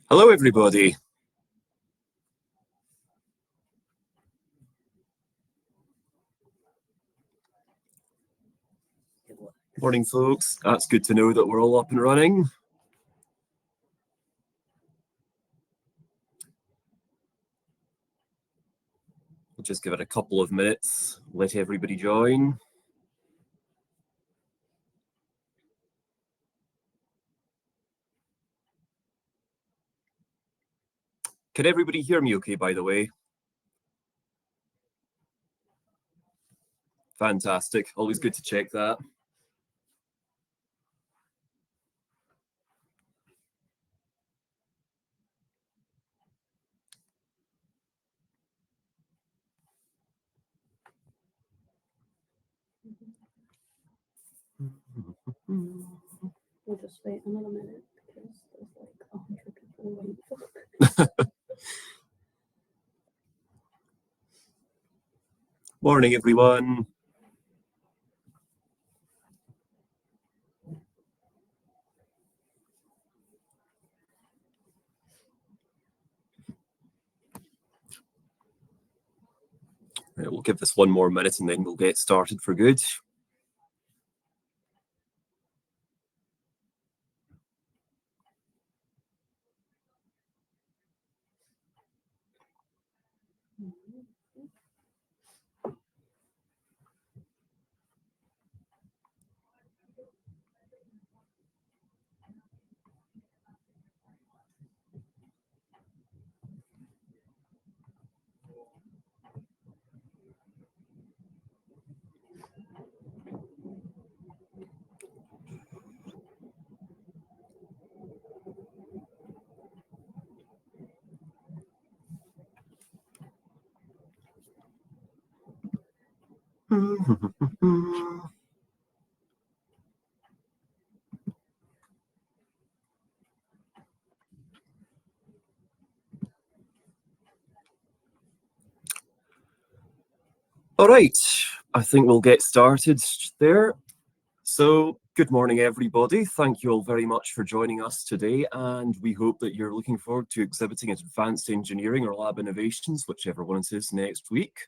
Hello, everybody. Morning, folks. That's good to know that we're all up and running. We'll just give it a couple of minutes, let everybody join. Can everybody hear me okay, by the way? Fantastic. Always good to check that. We'll just wait another minute because there's like 100 people waiting. Morning, everyone. Right, we'll give this one more minute and then we'll get started for good. All right, I think we'll get started there. So, good morning, everybody. Thank you all very much for joining us today, and we hope that you're looking forward to exhibiting at Advanced Engineering or Lab Innovations, whichever one it is, next week.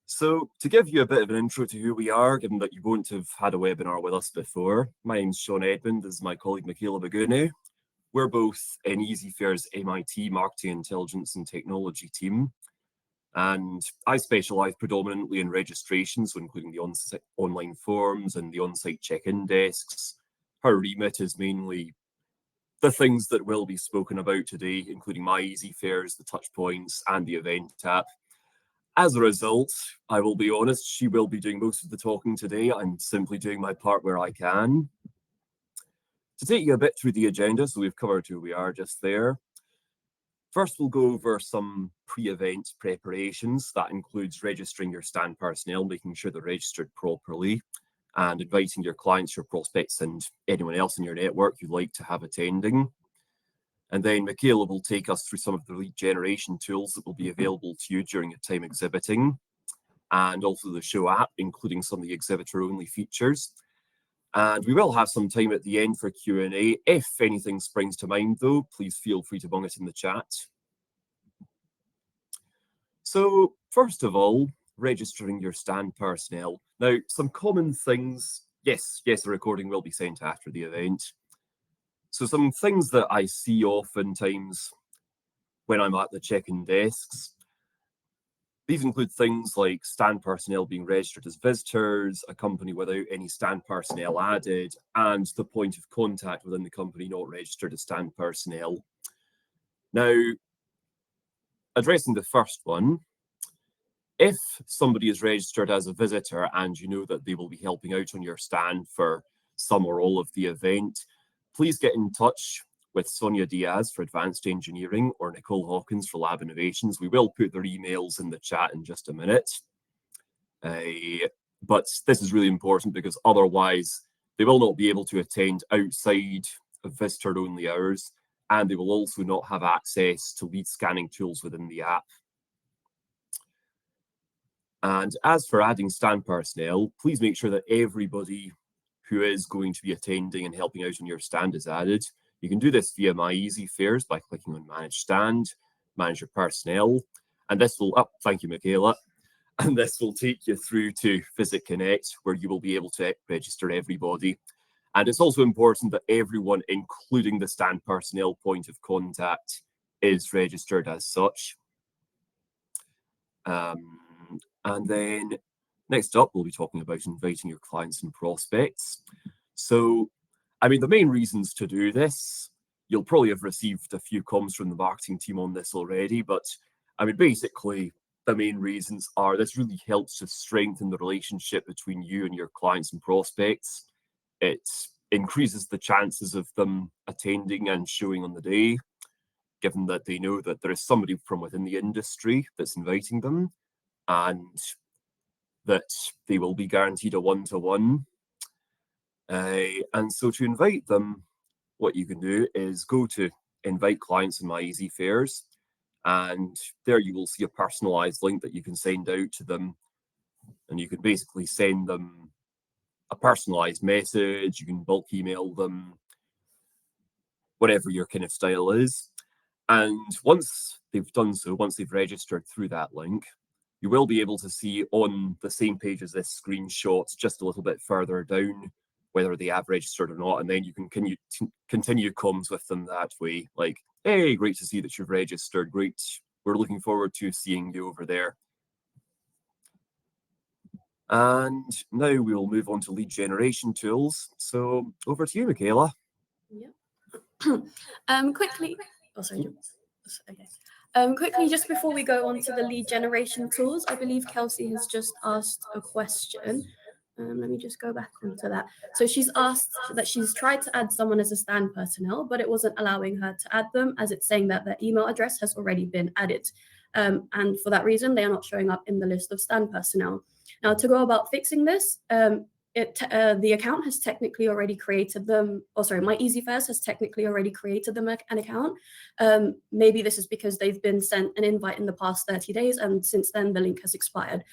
So, to give you a bit of an intro to who we are, given that you won't have had a webinar with us before, my name's Sean Edmund, this is my colleague Michaela Bagune. We're both in EasyFair's MIT Marketing Intelligence and Technology team. And I specialise predominantly in registration, so including the online forms and the on-site check-in desks. Her remit is mainly the things that will be spoken about today, including my EasyFairs, the touch points, and the event app. As a result, I will be honest, she will be doing most of the talking today. I'm simply doing my part where I can. To take you a bit through the agenda, so we've covered who we are just there. First, we'll go over some pre-event preparations. That includes registering your stand personnel, making sure they're registered properly, and inviting your clients, your prospects, and anyone else in your network you'd like to have attending. And then Michaela will take us through some of the lead generation tools that will be available to you during your time exhibiting, and also the show app, including some of the exhibitor-only features. And we will have some time at the end for Q&A. If anything springs to mind, though, please feel free to bung it in the chat. So, first of all, registering your stand personnel. Now, some common things. Yes, the recording will be sent after the event. So some things that I see oftentimes when I'm at the check-in desks. These include things like stand personnel being registered as visitors, a company without any stand personnel added, and the point of contact within the company not registered as stand personnel. Now, addressing the first one, if somebody is registered as a visitor and you know that they will be helping out on your stand for some or all of the event, please get in touch with Sonia Diaz for Advanced Engineering or Nicole Hawkins for Lab Innovations. We will put their emails in the chat in just a minute. But this is really important because otherwise they will not be able to attend outside of visitor-only hours, and they will also not have access to lead scanning tools within the app. And as for adding stand personnel, please make sure that everybody who is going to be attending and helping out on your stand is added. You can do this via My Easy Fares by clicking on Manage Stand, Manage Your Personnel, and this will, thank you, Michaela, and this will take you through to Visit Connect, where you will be able to register everybody. And it's also important that everyone, including the stand personnel point of contact, is registered as such. And then next up, we'll be talking about inviting your clients and prospects. So, I mean, the main reasons to do this, you'll probably have received a few comms from the marketing team on this already, but I mean, basically, the main reasons are this really helps to strengthen the relationship between you and your clients and prospects. It increases the chances of them attending and showing on the day, given that they know that there is somebody from within the industry that's inviting them, and that they will be guaranteed a one-to-one. And so to invite them, what you can do is go to Invite Clients in My Easy Fares, and there you will see a personalized link that you can send out to them. And you can basically send them a personalized message, you can bulk email them, whatever your kind of style is. And once they've done so, once they've registered through that link, you will be able to see on the same page as this screenshot, just a little bit further down, whether they have registered or not. And then you can continue comms with them that way. Like, hey, great to see that you've registered. Great. We're looking forward to seeing you over there. And now we will move on to lead generation tools. So over to you, Michaela. Yeah. Quickly. Oh, sorry. Okay. Quickly, just before we go on to the lead generation tools, I believe Kelsey has just asked a question. Let me just go back onto that. So she's asked that she's tried to add someone as a stand personnel, but it wasn't allowing her to add them, as it's saying that their email address has already been added. And for that reason, they are not showing up in the list of stand personnel. Now, to go about fixing this, the account has technically already created them, My Easy Fares has technically already created them an account. Maybe this is because they've been sent an invite in the past 30 days, and since then the link has expired.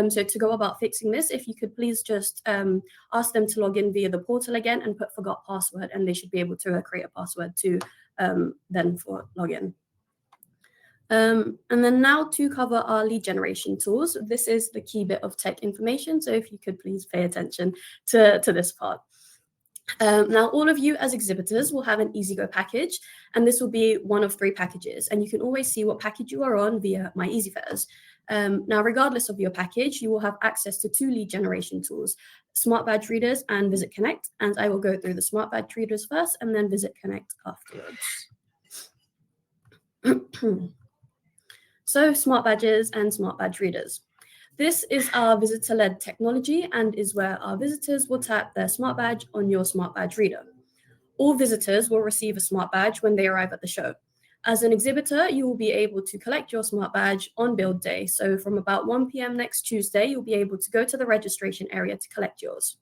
So to go about fixing this, if you could please just ask them to log in via the portal again and put forgot password, and they should be able to create a password to then for login. And then now to cover our lead generation tools. This is the key bit of tech information, so if you could please pay attention to this part. Now, all of you as exhibitors will have an EasyGo package, and this will be one of 3 packages, and you can always see what package you are on via My Easy Fares. Now, regardless of your package, you will have access to 2 lead generation tools, Smart Badge Readers and Visit Connect, and I will go through the Smart Badge Readers first and then Visit Connect afterwards. So, Smart Badges and Smart Badge Readers. This is our visitor-led technology and is where our visitors will tap their Smart Badge on your Smart Badge Reader. All visitors will receive a Smart Badge when they arrive at the show. As an exhibitor, you will be able to collect your Smart Badge on build day. So from about 1 p.m. next Tuesday, you'll be able to go to the registration area to collect yours.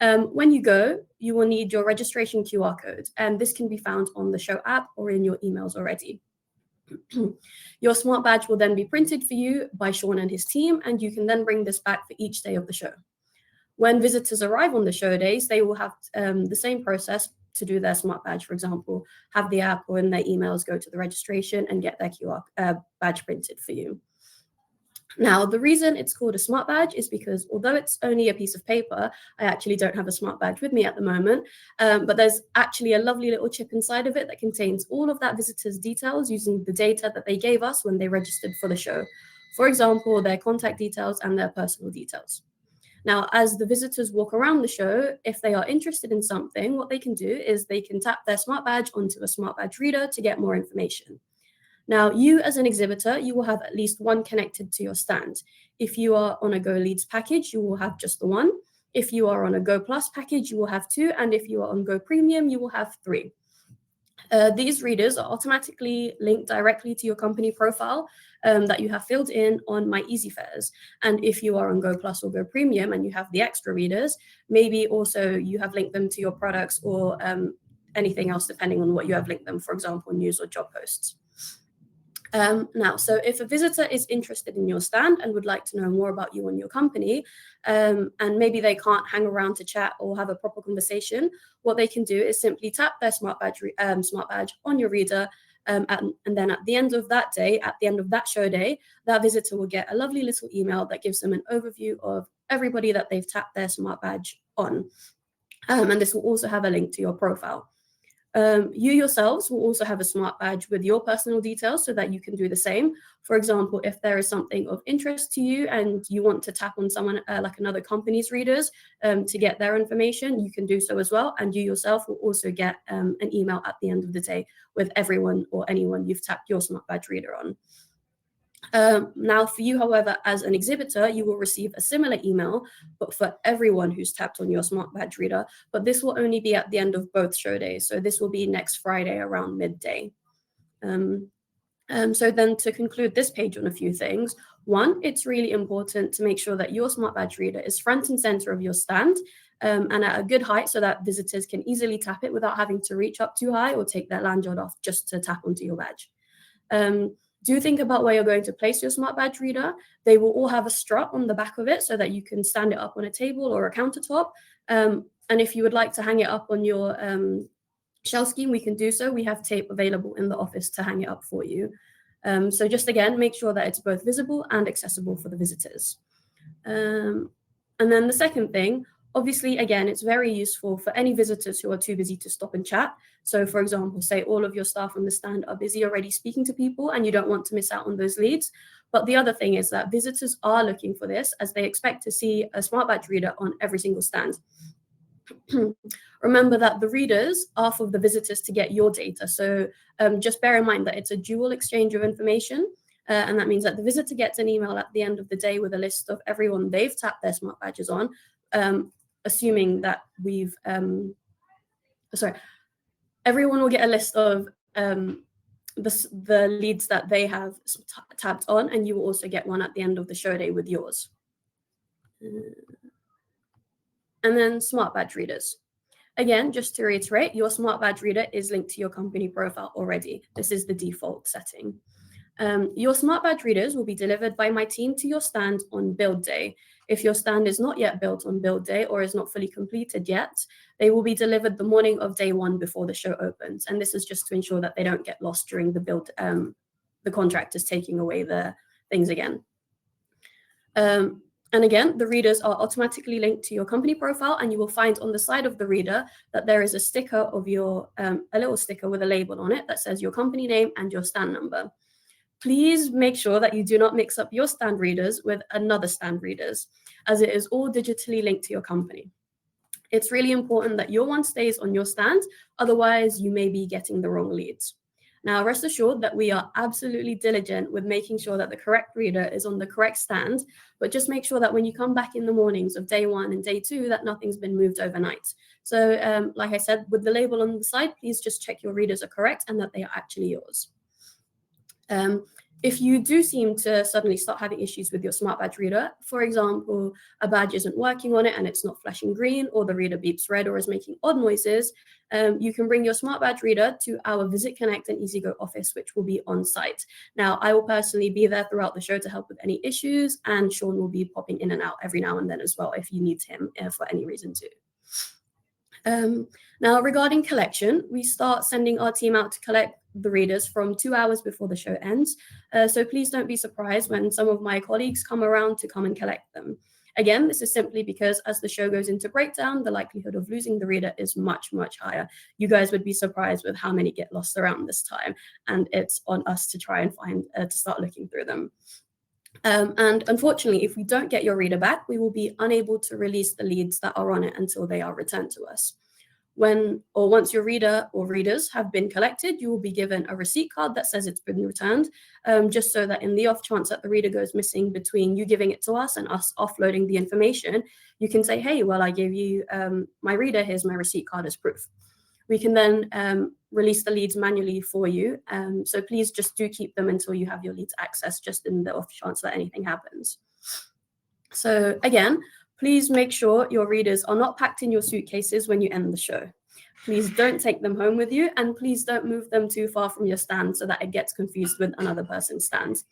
When you go, you will need your registration QR code, and this can be found on the show app or in your emails already. Your Smart Badge will then be printed for you by Sean and his team, and you can then bring this back for each day of the show. When visitors arrive on the show days, they will have the same process to do their Smart Badge, for example, have the app or in their emails go to the registration and get their QR badge printed for you. Now, the reason it's called a Smart Badge is because although it's only a piece of paper, I actually don't have a Smart Badge with me at the moment, but there's actually a lovely little chip inside of it that contains all of that visitor's details using the data that they gave us when they registered for the show. For example, their contact details and their personal details. Now, as the visitors walk around the show, if they are interested in something, what they can do is they can tap their Smart Badge onto a Smart Badge reader to get more information. Now, you as an exhibitor, you will have at least one connected to your stand. If you are on a Go Leads package, you will have just the one. If you are on a Go Plus package, you will have 2. And if you are on Go Premium, you will have 3. These readers are automatically linked directly to your company profile that you have filled in on My Easy Fares. And if you are on Go Plus or Go Premium and you have the extra readers, maybe also you have linked them to your products or anything else, depending on what you have linked them, for example, news or job posts. Now, so if a visitor is interested in your stand and would like to know more about you and your company, and maybe they can't hang around to chat or have a proper conversation, what they can do is simply tap their smart badge on your reader, and then at the end of that day, at the end of that show day, that visitor will get a lovely little email that gives them an overview of everybody that they've tapped their smart badge on. And this will also have a link to your profile. You yourselves will also have a smart badge with your personal details so that you can do the same. For example, if there is something of interest to you and you want to tap on someone like another company's readers to get their information, you can do so as well. And you yourself will also get an email at the end of the day with everyone or anyone you've tapped your smart badge reader on. Now, for you, however, as an exhibitor, you will receive a similar email, but for everyone who's tapped on your smart badge reader. But this will only be at the end of both show days. So this will be next Friday around midday. So then to conclude this page on a few things, one, it's really important to make sure that your smart badge reader is front and center of your stand and at a good height so that visitors can easily tap it without having to reach up too high or take their lanyard off just to tap onto your badge. Do think about where you're going to place your smart badge reader. They will all have a strut on the back of it so that you can stand it up on a table or a countertop. And if you would like to hang it up on your shell scheme, we can do so. We have tape available in the office to hang it up for you. So just again, make sure that it's both visible and accessible for the visitors. And then the second thing, obviously, again, it's very useful for any visitors who are too busy to stop and chat. So for example, say all of your staff on the stand are busy already speaking to people and you don't want to miss out on those leads. But the other thing is that visitors are looking for this as they expect to see a smart badge reader on every single stand. Remember that the readers are for the visitors to get your data. So just bear in mind that it's a dual exchange of information. And that means that the visitor gets an email at the end of the day with a list of everyone they've tapped their smart badges on, assuming that we've, everyone will get a list of the leads that they have tapped on, and you will also get one at the end of the show day with yours. And then smart badge readers. Again, just to reiterate, your smart badge reader is linked to your company profile already. This is the default setting. Your smart badge readers will be delivered by my team to your stand on build day. If your stand is not yet built on build day or is not fully completed yet, they will be delivered the morning of day one before the show opens. And this is just to ensure that they don't get lost during the build, the contractors taking away the things again. And again, the readers are automatically linked to your company profile, and you will find on the side of the reader that there is a sticker of your, a little sticker with a label on it that says your company name and your stand number. Please make sure that you do not mix up your stand readers with another stand readers, as it is all digitally linked to your company. It's really important that your one stays on your stand, otherwise you may be getting the wrong leads. Now, rest assured that we are absolutely diligent with making sure that the correct reader is on the correct stand, but just make sure that when you come back in the mornings of day one and day two, that nothing's been moved overnight. So like I said, with the label on the side, please just check your readers are correct and that they are actually yours. If you do seem to suddenly start having issues with your smart badge reader, for example, a badge isn't working on it and it's not flashing green, or the reader beeps red or is making odd noises, you can bring your smart badge reader to our Visit Connect and EasyGo office, which will be on site. Now, I will personally be there throughout the show to help with any issues, and Sean will be popping in and out every now and then as well if you need him for any reason too. Now, regarding collection, we start sending our team out to collect the readers from 2 hours before the show ends. So please don't be surprised when some of my colleagues come around to come and collect them. Again, this is simply because as the show goes into breakdown, the likelihood of losing the reader is much, much higher. You guys would be surprised with how many get lost around this time, and it's on us to try and find, to start looking through them. And unfortunately, if we don't get your reader back, we will be unable to release the leads that are on it until they are returned to us. Once your reader or readers have been collected, you will be given a receipt card that says it's been returned, just so that in the off chance that the reader goes missing between you giving it to us and us offloading the information, you can say, hey, well, I gave you my reader, here's my receipt card as proof. We can then release the leads manually for you. So please just do keep them until you have your leads access, just in the off chance that anything happens. So again, please make sure your readers are not packed in your suitcases when you end the show. Please don't take them home with you, and please don't move them too far from your stand so that it gets confused with another person's stand.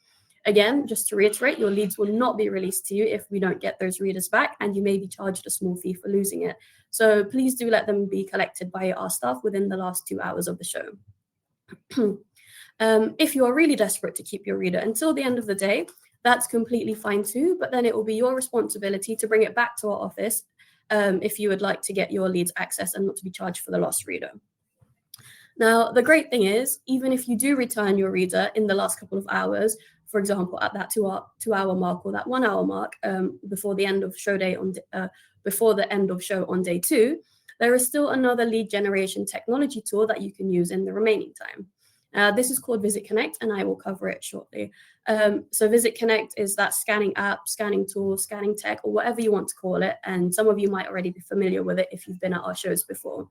Again, just to reiterate, your leads will not be released to you if we don't get those readers back, and you may be charged a small fee for losing it. So please do let them be collected by our staff within the last 2 hours of the show. If you are really desperate to keep your reader until the end of the day, that's completely fine too, but then it will be your responsibility to bring it back to our office if you would like to get your leads access and not to be charged for the lost reader. Now, the great thing is, even if you do return your reader in the last couple of hours, for example, at that 2-hour mark or that 1-hour mark before the end of show on day 2, there is still another lead generation technology tool that you can use in the remaining time. This is called Visit Connect, and I will cover it shortly. So Visit Connect is that scanning app, scanning tool, scanning tech, or whatever you want to call it. And some of you might already be familiar with it if you've been at our shows before.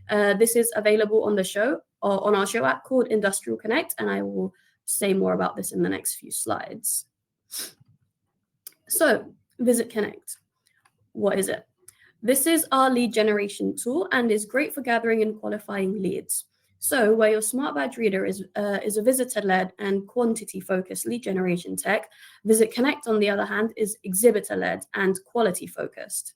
This is available on the show or on our show app called Industrial Connect, and I will say more about this in the next few slides. So Visit Connect, what is it? This is our lead generation tool and is great for gathering and qualifying leads. So where your Smart Badge Reader is a visitor-led and quantity-focused lead generation tech, Visit Connect, on the other hand, is exhibitor-led and quality-focused.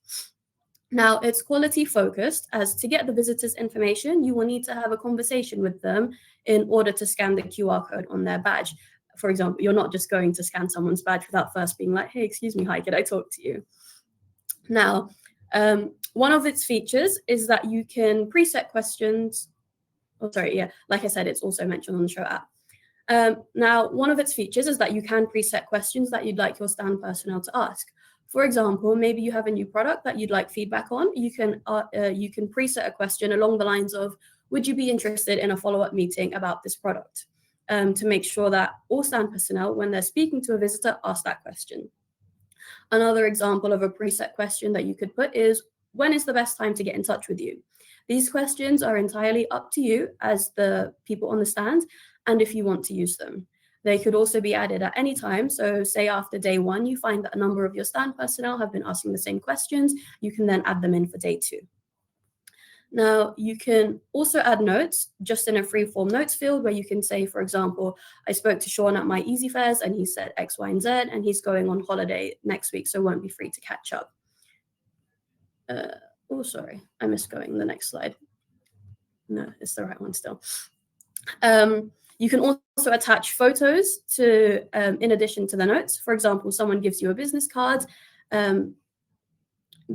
Now, it's quality-focused, as to get the visitor's information, you will need to have a conversation with them in order to scan the QR code on their badge. For example, you're not just going to scan someone's badge without first being like, hey, excuse me, hi, can I talk to you? Now, one of its features is that you can preset questions. Oh, sorry, yeah, like I said, it's also mentioned on the show app. Now, one of its features is that you can preset questions that you'd like your stand personnel to ask. For example, maybe you have a new product that you'd like feedback on. You can preset a question along the lines of, would you be interested in a follow-up meeting about this product? To make sure that all stand personnel, when they're speaking to a visitor, ask that question. Another example of a preset question that you could put is, when is the best time to get in touch with you? These questions are entirely up to you as the people on the stand, and if you want to use them. They could also be added at any time. So say after day 1, you find that a number of your stand personnel have been asking the same questions, you can then add them in for day 2. Now, you can also add notes just in a free-form notes field where you can say, for example, I spoke to Sean at my Easy Fairs and he said X, Y, and Z, and he's going on holiday next week, so won't be free to catch up. Oh, sorry, I missed going the next slide. No, it's the right one still. You can also attach photos to, in addition to the notes. For example, someone gives you a business card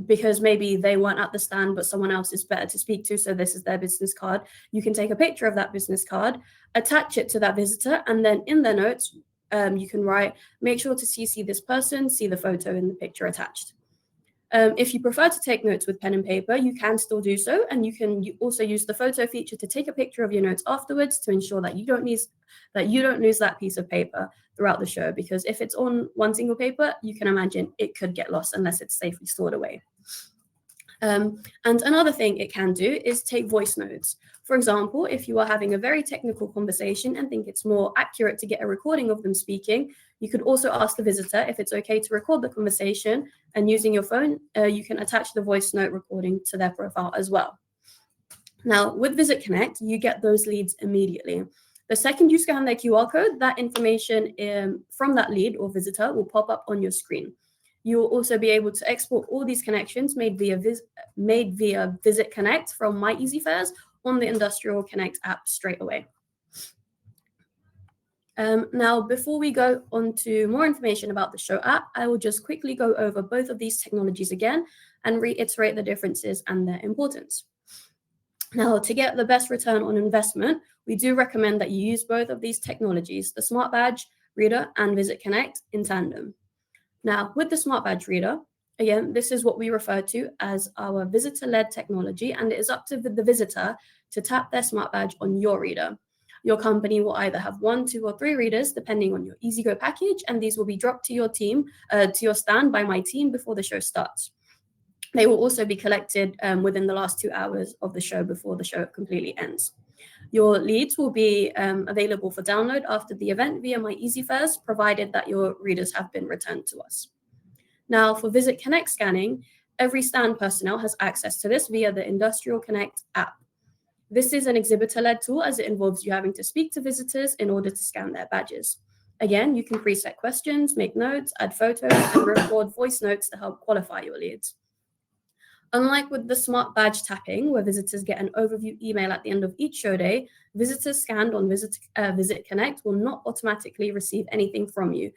because maybe they weren't at the stand, but someone else is better to speak to, so this is their business card. You can take a picture of that business card, attach it to that visitor, and then in their notes, you can write, make sure to CC this person, see the photo in the picture attached. If you prefer to take notes with pen and paper, you can still do so, and you can also use the photo feature to take a picture of your notes afterwards to ensure that you don't lose that piece of paper throughout the show, because if it's on one single paper, you can imagine it could get lost unless it's safely stored away. And another thing it can do is take voice notes. For example, if you are having a very technical conversation and think it's more accurate to get a recording of them speaking, you could also ask the visitor if it's okay to record the conversation, and using your phone, you can attach the voice note recording to their profile as well. Now, with Visit Connect, you get those leads immediately. The second you scan their QR code, that information from that lead or visitor will pop up on your screen. You will also be able to export all these connections made via Visit Connect from My Easy Fairs on the Industrial Connect app straight away. Now, before we go on to more information about the show app, I will just quickly go over both of these technologies again and reiterate the differences and their importance. Now, to get the best return on investment, we do recommend that you use both of these technologies, the Smart Badge Reader and Visit Connect, in tandem. Now, with the Smart Badge Reader, again, this is what we refer to as our visitor-led technology, and it is up to the visitor to tap their Smart Badge on your reader. Your company will either have 1, 2, or 3 readers, depending on your EasyGo package, and these will be dropped to your team, to your stand by my team before the show starts. They will also be collected within the last 2 hours of the show before the show completely ends. Your leads will be available for download after the event via My EasyFairs, provided that your readers have been returned to us. Now, for Visit Connect scanning, every stand personnel has access to this via the Industrial Connect app. This is an exhibitor-led tool as it involves you having to speak to visitors in order to scan their badges. Again, you can preset questions, make notes, add photos, and record voice notes to help qualify your leads. Unlike with the smart badge tapping, where visitors get an overview email at the end of each show day, visitors scanned on Visit Connect will not automatically receive anything from you.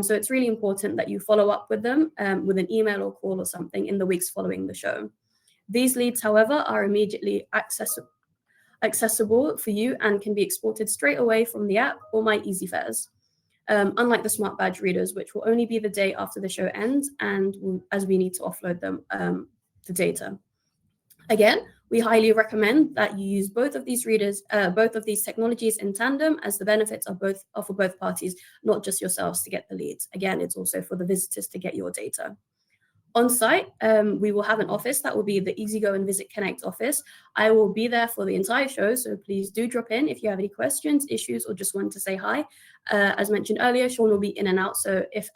So it's really important that you follow up with them with an email or call or something in the weeks following the show. These leads, however, are immediately accessible for you and can be exported straight away from the app or My EasyFairs. Unlike the smart badge readers, which will only be the day after the show ends, and as we need to offload them the data. Again, we highly recommend that you use both of these technologies in tandem, as the benefits are for both parties, not just yourselves to get the leads. Again, it's also for the visitors to get your data. On site, we will have an office that will be the EasyGo and Visit Connect office. I will be there for the entire show, so please do drop in if you have any questions, issues, or just want to say hi. As mentioned earlier, Sean will be in and out, so if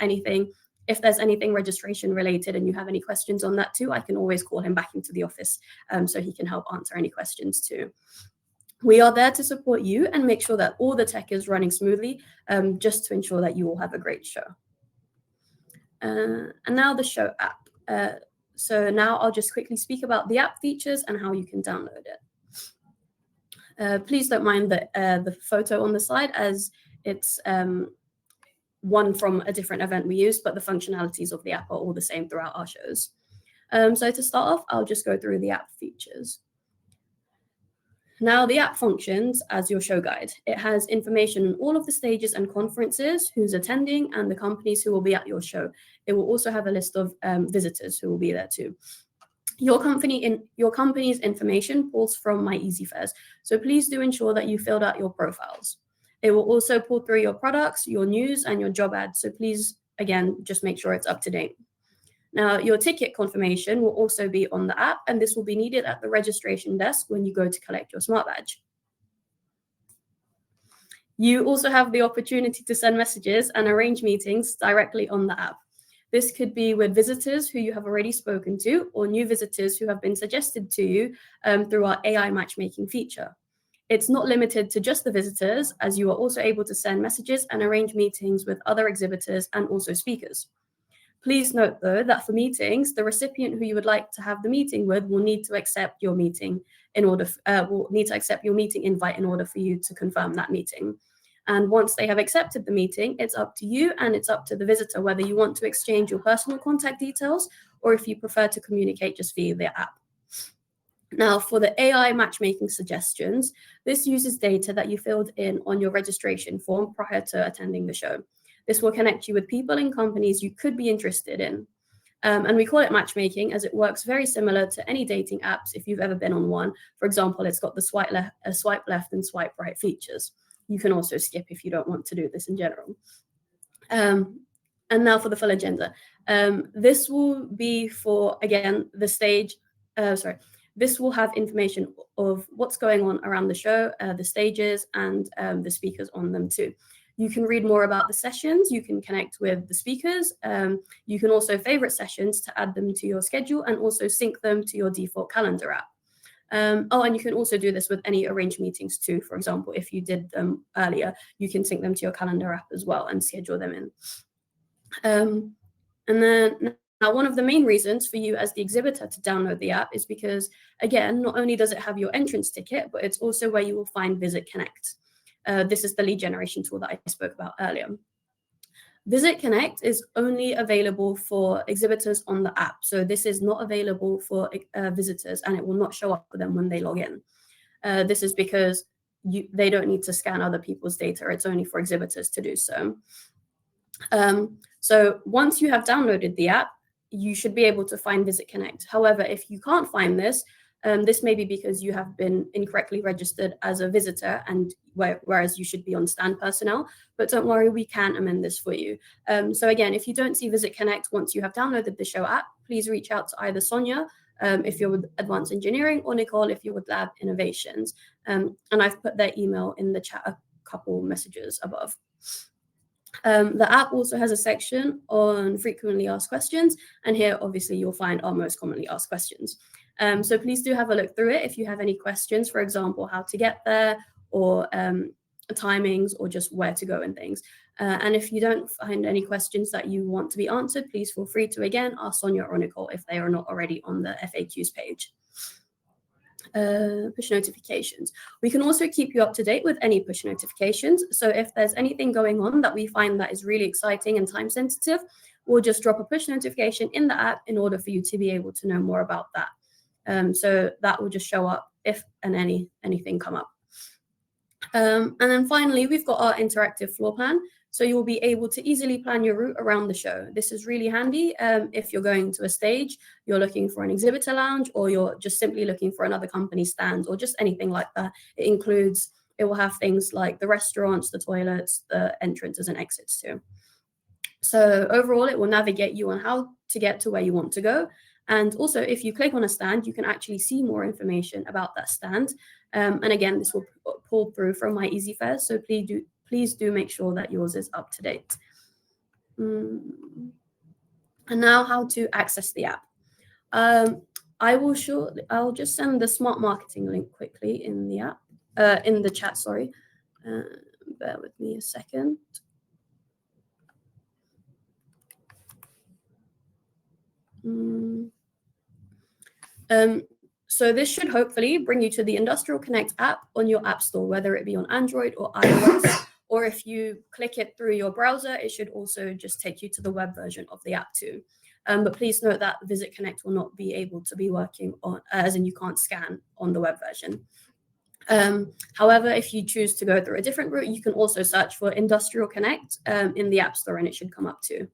there's anything registration related and you have any questions on that too, I can always call him back into the office so he can help answer any questions too. We are there to support you and make sure that all the tech is running smoothly, just to ensure that you all have a great show. And now the show app. So now I'll just quickly speak about the app features and how you can download it. Please don't mind the photo on the slide, as it's one from a different event we use, but the functionalities of the app are all the same throughout our shows. So to start off, I'll just go through the app features. Now, the app functions as your show guide. It has information on all of the stages and conferences, who's attending, and the companies who will be at your show. It will also have a list of visitors who will be there too. Your company's information pulls from My EasyFairs, so please do ensure that you filled out your profiles. It will also pull through your products, your news, and your job ads, so please, again, just make sure it's up to date. Now, your ticket confirmation will also be on the app, and this will be needed at the registration desk when you go to collect your smart badge. You also have the opportunity to send messages and arrange meetings directly on the app. This could be with visitors who you have already spoken to, or new visitors who have been suggested to you through our AI matchmaking feature. It's not limited to just the visitors, as you are also able to send messages and arrange meetings with other exhibitors and also speakers. Please note, though, that for meetings, the recipient who you would like to have the meeting with will need to accept your meeting invite in order for you to confirm that meeting. And once they have accepted the meeting, it's up to you and it's up to the visitor whether you want to exchange your personal contact details or if you prefer to communicate just via the app. Now, for the AI matchmaking suggestions, this uses data that you filled in on your registration form prior to attending the show. This will connect you with people and companies you could be interested in. And we call it matchmaking as it works very similar to any dating apps if you've ever been on one. For example, it's got the swipe left and swipe right features. You can also skip if you don't want to do this in general. And now for the full agenda. This will be for, again, the stage, this will have information of what's going on around the show, the stages, and the speakers on them too. You can read more about the sessions, you can connect with the speakers, you can also favorite sessions to add them to your schedule and also sync them to your default calendar app. And you can also do this with any arranged meetings too. For example, if you did them earlier, you can sync them to your calendar app as well and schedule them in. And then now, one of the main reasons for you as the exhibitor to download the app is because, again, not only does it have your entrance ticket, but it's also where you will find Visit Connect. This is the lead generation tool that I spoke about earlier. Visit Connect is only available for exhibitors on the app. So this is not available for visitors, and it will not show up for them when they log in. This is because they don't need to scan other people's data. It's only for exhibitors to do so. So once you have downloaded the app, you should be able to find Visit Connect. However, if you can't find this, this may be because you have been incorrectly registered as a visitor, and whereas you should be on stand personnel. But don't worry, we can amend this for you. So again, if you don't see Visit Connect once you have downloaded the show app, please reach out to either Sonia if you're with Advanced Engineering or Nicole if you're with Lab Innovations. And I've put their email in the chat a couple messages above. The app also has a section on frequently asked questions, and here obviously you'll find our most commonly asked questions. So please do have a look through it if you have any questions, for example, how to get there, or timings, or just where to go and things. And if you don't find any questions that you want to be answered, please feel free to again ask Sonia or Nicole if they are not already on the FAQs page. Push notifications. We can also keep you up to date with any push notifications. So if there's anything going on that we find that is really exciting and time sensitive, we'll just drop a push notification in the app in order for you to be able to know more about that. So that will just show up if and anything come up. And then finally, we've got our interactive floor plan. So you'll be able to easily plan your route around the show. This is really handy if you're going to a stage, you're looking for an exhibitor lounge, or you're just simply looking for another company stand, or just anything like that. It will have things like the restaurants, the toilets, the entrances and exits too. So overall, it will navigate you on how to get to where you want to go. And also, if you click on a stand, you can actually see more information about that stand. And again, this will pull through from My Easy Fares. So please do make sure that yours is up to date. And now how to access the app. I'll just send the smart marketing link quickly in the app, in the chat, sorry. Bear with me a second. So this should hopefully bring you to the Industrial Connect app on your app store, whether it be on Android or iOS, or if you click it through your browser, it should also just take you to the web version of the app too. But please note that Visit Connect will not be able to be working on, as in you can't scan on the web version. However, if you choose to go through a different route, you can also search for Industrial Connect in the App Store, and it should come up too.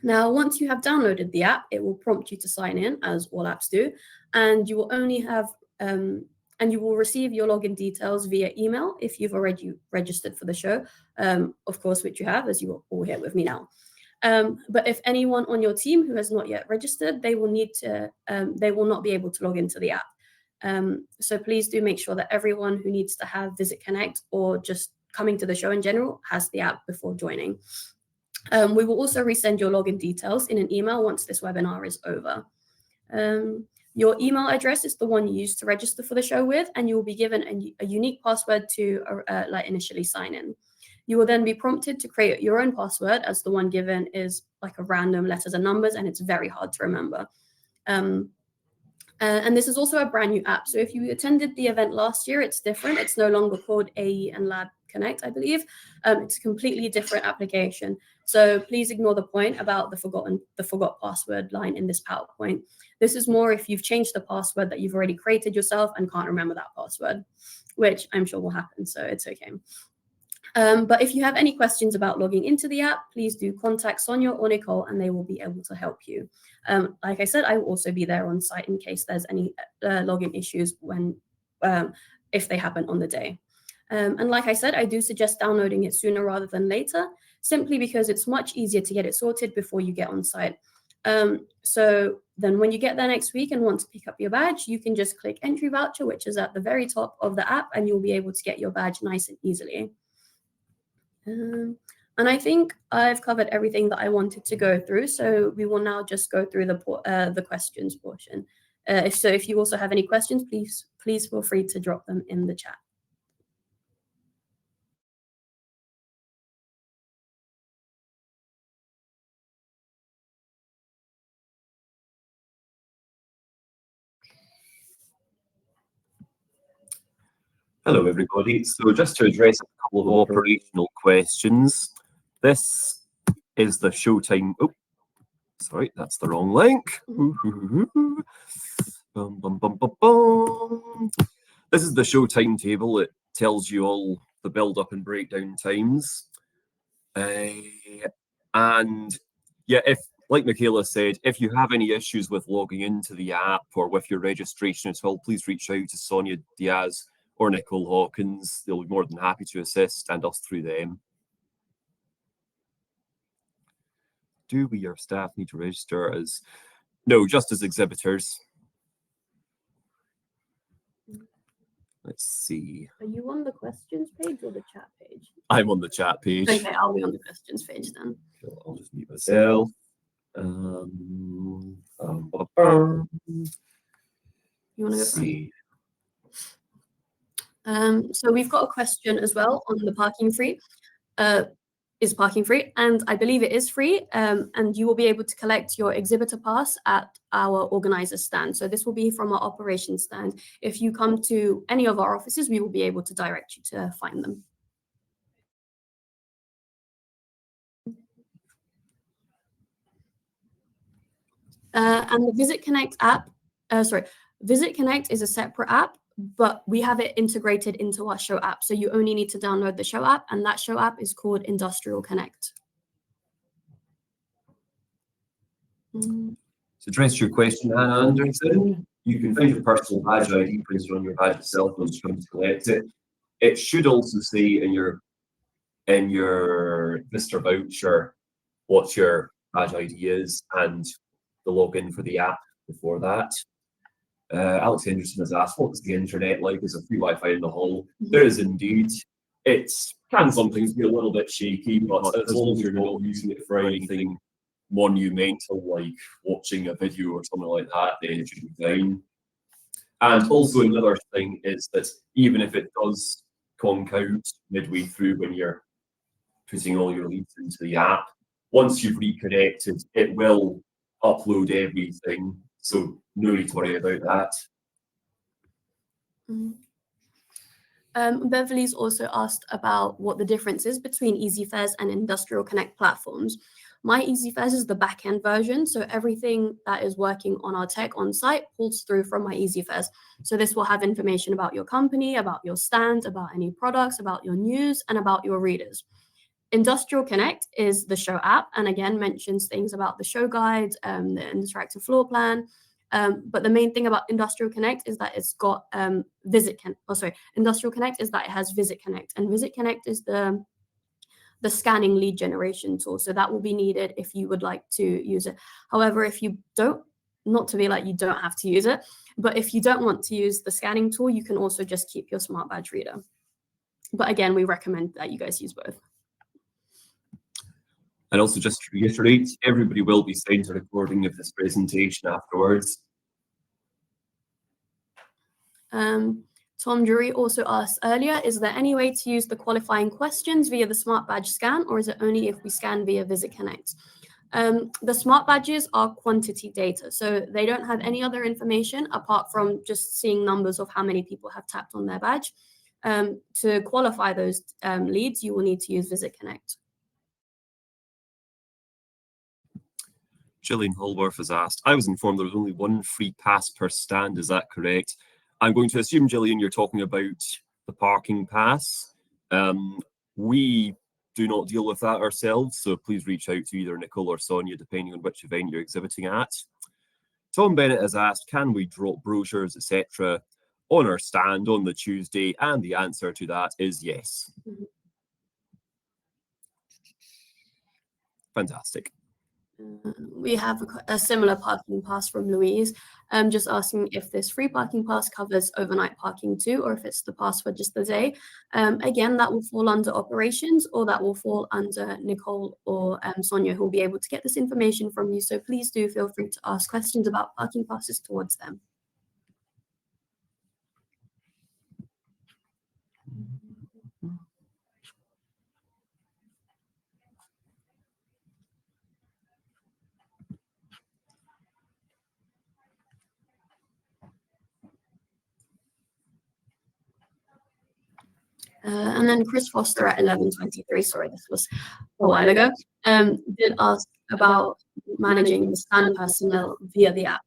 Now, once you have downloaded the app, it will prompt you to sign in, as all apps do, and you will only have and you will receive your login details via email if you've already registered for the show, of course, which you have, as you are all here with me now. But if anyone on your team who has not yet registered, they will not be able to log into the app. So please do make sure that everyone who needs to have Visit Connect or just coming to the show in general has the app before joining. We will also resend your login details in an email once this webinar is over. Your email address is the one you use to register for the show with, and you will be given a unique password to initially sign in. You will then be prompted to create your own password, as the one given is like a random letters and numbers, and it's very hard to remember. And this is also a brand new app. So if you attended the event last year, it's different. It's no longer called AE and Lab Connect, I believe. It's a completely different application. So please ignore the point about the forgot password line in this PowerPoint. This is more if you've changed the password that you've already created yourself and can't remember that password, which I'm sure will happen, so it's okay. But if you have any questions about logging into the app, please do contact Sonia or Nicole, and they will be able to help you. Like I said, I will also be there on site in case there's any login issues if they happen on the day. And like I said, I do suggest downloading it sooner rather than later, simply because it's much easier to get it sorted before you get on site. So then when you get there next week and want to pick up your badge, you can just click entry voucher, which is at the very top of the app, and you'll be able to get your badge nice and easily. And I think I've covered everything that I wanted to go through. So we will now just go through the questions portion. If you also have any questions, please feel free to drop them in the chat. Hello, everybody. So just to address a couple of operational questions, this is the showtime. Oh, sorry, that's the wrong link. This is the show timetable. It tells you all the build-up and breakdown times. And yeah, like Michaela said, if you have any issues with logging into the app or with your registration as well, please reach out to Sonia Diaz or Nicole Hawkins. They'll be more than happy to assist and us through them. Do we, your staff, need to register as? No, just as exhibitors. Let's see. Are you on the questions page or the chat page? I'm on the chat page. Okay, I'll be on the questions page then. Cool, I'll just mute myself. Um, You want to go Let's see. So we've got a question as well on the parking free. Is parking free? And I believe it is free. And you will be able to collect your exhibitor pass at our organizer stand. So this will be from our operations stand. If you come to any of our offices, we will be able to direct you to find them. And the Visit Connect app, Visit Connect is a separate app, but we have it integrated into our show app. So you only need to download the show app, and that show app is called Industrial Connect. To address your question, Hannah Anderson, you can find your personal badge ID printed on your badge itself once you come to collect it. It should also say in your Mr. Voucher what your badge ID is and the login for the app before that. Alex Henderson has asked, what's the internet like? Is there free Wi-Fi in the hall? There is indeed. It can sometimes be a little bit shaky, but as long as you're not using it for anything monumental, like watching a video or something like that, then it should be fine. And also another thing is that even if it does conk out midway through when you're putting all your leads into the app, once you've reconnected, it will upload everything. So no need to worry about that. Beverly's also asked about what the difference is between EasyFairs and Industrial Connect platforms. My EasyFairs is the back-end version, so everything that is working on our tech on site pulls through from my EasyFairs. So this will have information about your company, about your stand, about any products, about your news, and about your readers. Industrial Connect is the show app, and again mentions things about the show guide, the interactive floor plan. But the main thing about Industrial Connect is that it's got Industrial Connect is that it has Visit Connect, and Visit Connect is the scanning lead generation tool. So that will be needed if you would like to use it. However, if you don't, not to be like you don't have to use it, but if you don't want to use the scanning tool, you can also just keep your smart badge reader. But again, we recommend that you guys use both. And also just to reiterate, everybody will be sent a recording of this presentation afterwards. Tom Drury also asked earlier, is there any way to use the qualifying questions via the smart badge scan, or is it only if we scan via Visit Connect? The smart badges are quantity data, so they don't have any other information apart from just seeing numbers of how many people have tapped on their badge. To qualify those leads, you will need to use Visit Connect. Gillian Holworth has asked, I was informed there was only one free pass per stand, is that correct? I'm going to assume, Gillian, you're talking about the parking pass. We do not deal with that ourselves, so please reach out to either Nicole or Sonia, depending on which event you're exhibiting at. Tom Bennett has asked, can we drop brochures, etc., on our stand on the Tuesday? And the answer to that is yes. Fantastic. We have a similar parking pass from Louise, just asking if this free parking pass covers overnight parking too, or if it's the pass for just the day. Again, that will fall under operations, or that will fall under Nicole or Sonia, who will be able to get this information from you. So please do feel free to ask questions about parking passes towards them. And then Chris Foster at 11:23, sorry, this was a while ago, did ask about managing the stand personnel via the app.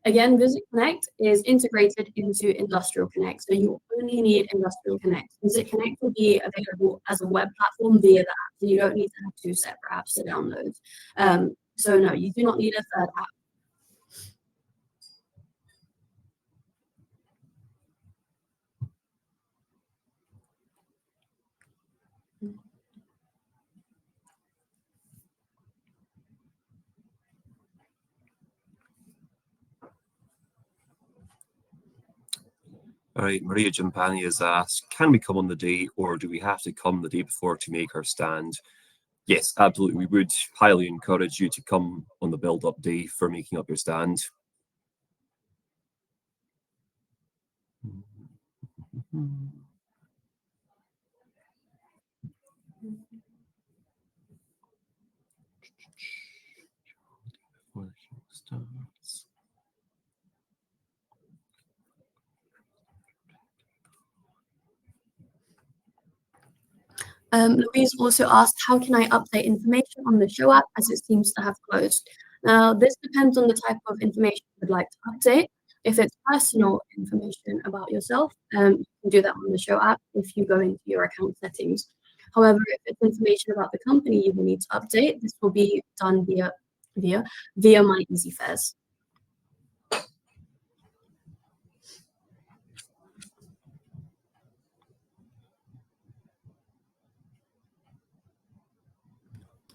Again, Visit Connect is integrated into Industrial Connect, so you only need Industrial Connect. Visit Connect will be available as a web platform via the app, so you don't need to have two separate apps to download. So no, you do not need a third app. All right, Maria Giampani has asked, can we come on the day or do we have to come the day before to make our stand? Yes, absolutely. We would highly encourage you to come on the build-up day for making up your stand. Before the show starts. Louise also asked, how can I update information on the show app as it seems to have closed? Now, this depends on the type of information you would like to update. If it's personal information about yourself, you can do that on the show app if you go into your account settings. However, if it's information about the company you will need to update, this will be done via My Easy Fares.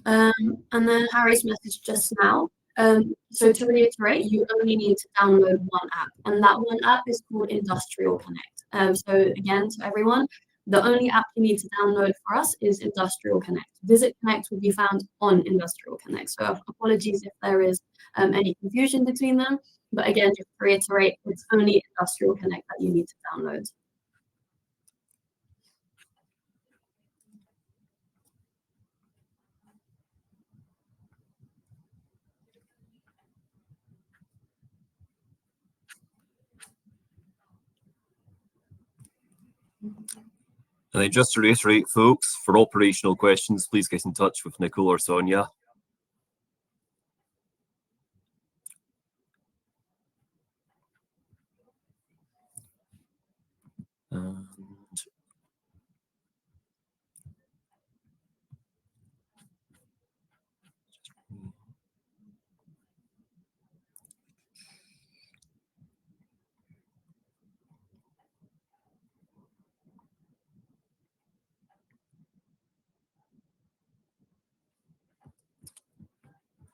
And then Harry's message just now. So to reiterate, you only need to download one app, and that one app is called Industrial Connect. So again, to everyone, the only app you need to download for us is Industrial Connect. Visit Connect will be found on Industrial Connect. So apologies if there is any confusion between them. But again, just to reiterate, it's only Industrial Connect that you need to download. And then just to reiterate, folks, for operational questions, please get in touch with Nicole or Sonia. And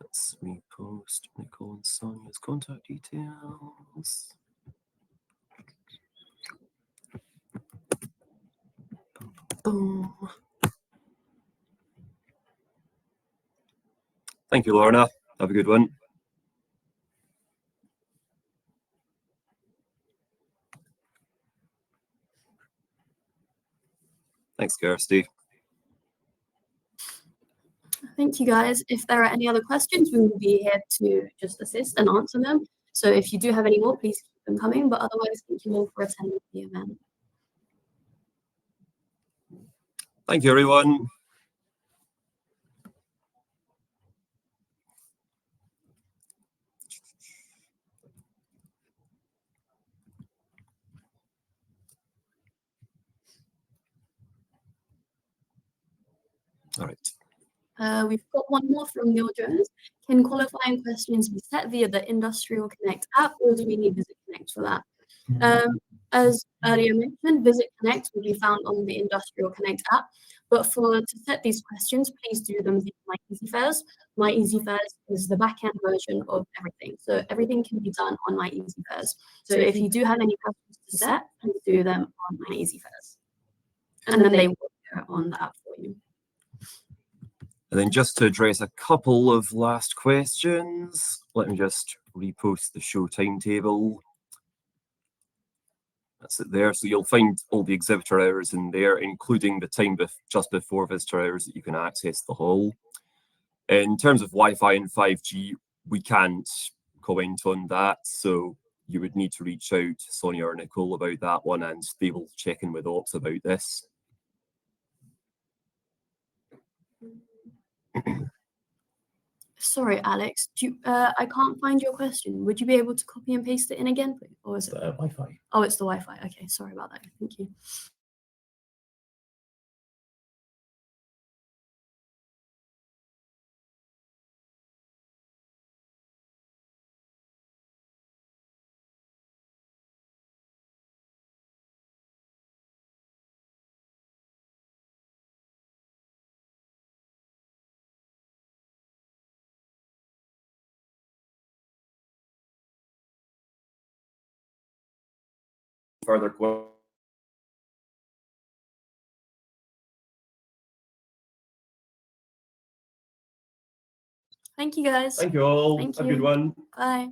let's repost Nicole and Sonia's contact details. Boom. Thank you, Lorna. Have a good one. Thanks, Kirsty. Thank you, guys. If there are any other questions, we will be here to just assist and answer them. So if you do have any more, please keep them coming. But otherwise, thank you all for attending the event. Thank you, everyone. All right. We've got one more from Neil Jones. Can qualifying questions be set via the Industrial Connect app, or do we need Visit Connect for that? As earlier mentioned, Visit Connect will be found on the Industrial Connect app. But to set these questions, please do them via My Easy Fares. My Easy Fares is the back-end version of everything. So everything can be done on My Easy Fares. So if you do have any questions to set, please do them on My Easy Fares. And then they will appear on the app for you. And then just to address a couple of last questions, let me just repost the show timetable. That's it there. So you'll find all the exhibitor hours in there, including the time just before visitor hours that you can access the hall. In terms of Wi-Fi and 5G, we can't comment on that. So you would need to reach out to Sonia or Nicole about that one, and they will check in with Ops about this. Sorry, Alex. I can't find your question. Would you be able to copy and paste it in again, please? Or is it The Wi-Fi. Oh, it's the Wi-Fi. Okay, sorry about that. Thank you. further questions. Thank you, guys. Thank you all. Thank Have a good you. one. Bye.